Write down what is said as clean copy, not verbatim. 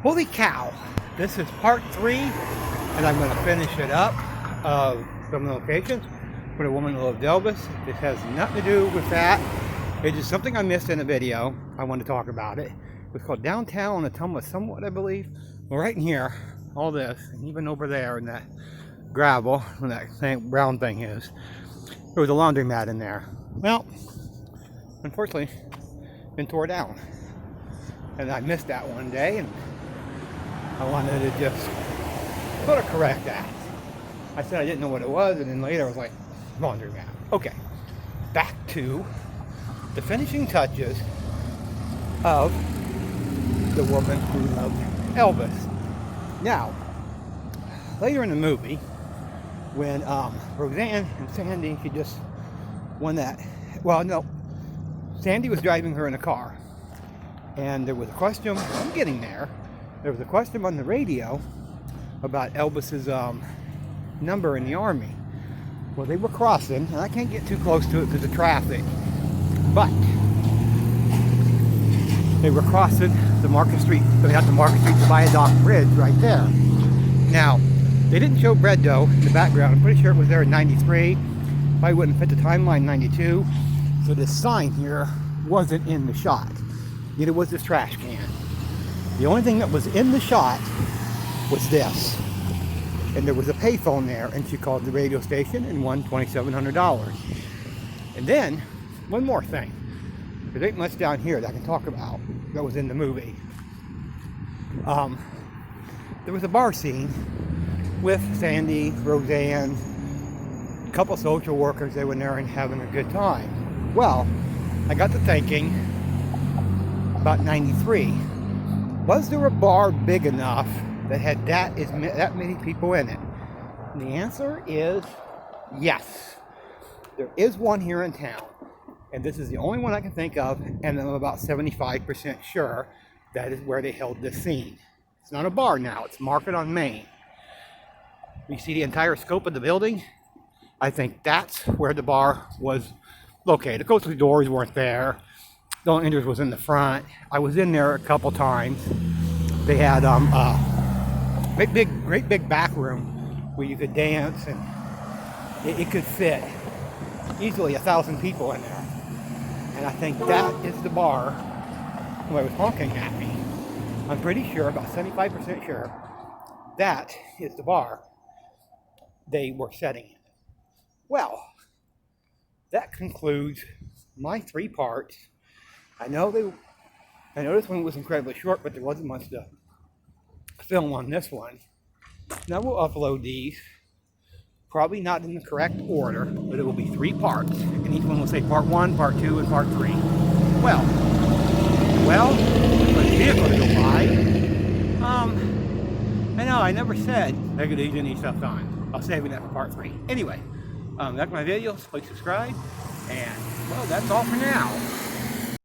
Holy cow! This is part 3, and I'm going to finish it up of some of the locations for the woman who loved Elvis. This has nothing to do with that. It is something I missed in a video. I want to talk about it. It was called Downtown Ottumwa Somewhat, I believe. Well, right in here, all this, and even over there in that gravel, where that brown thing is, there was a laundromat in there. Well, unfortunately, been tore down. And I missed that one day, and I wanted to just sort of correct that. I said I didn't know what it was, and then later I was like, laundromat. Okay, back to the finishing touches of The Woman Who Loved Elvis. Now, later in the movie, when Roseanne and Sandy, she just won that. Well, no, Sandy was driving her in a car, and there was a question. I'm getting there. There was a question on the radio about Elvis's number in the Army. Well, they were crossing, and I can't get too close to it because of traffic, but they were crossing the Market Street. So they had the Market Street to Viaduct Bridge right there. Now, they didn't show bread dough in the background. I'm pretty sure it was there in 93. Probably wouldn't fit the timeline 92. So this sign here wasn't in the shot. Neither was this trash can. The only thing that was in the shot was this. And there was a payphone there, and she called the radio station and won $2,700. And then, one more thing. There ain't much down here that I can talk about that was in the movie. There was a bar scene with Sandy, Roseanne, a couple social workers. They were there and having a good time. Well, I got to thinking about 93. Was there a bar big enough that had that many people in it? And the answer is yes. There is one here in town, and this is the only one I can think of, and I'm about 75% sure that is where they held this scene. It's not a bar now, it's Market on Main. You see the entire scope of the building? I think that's where the bar was located. Of course, the doors weren't there. The only entrance was in the front. I was in there a couple times. They had great big back room where you could dance, and it could fit easily 1,000 people in there. And I think that is the bar who was honking at me. I'm pretty sure, about 75% sure, that is the bar they were setting in. Well, that concludes my 3 parts. I know this one was incredibly short, but there wasn't much to film on this one. Now we'll upload these, probably not in the correct order, but it will be 3 parts, and each one will say part 1, part 2, and part 3. Well, for the vehicle to go by, I know I never said I could leave any stuff on. I'll save that for part 3. Anyway, that's my videos. Please subscribe, and well, that's all for now.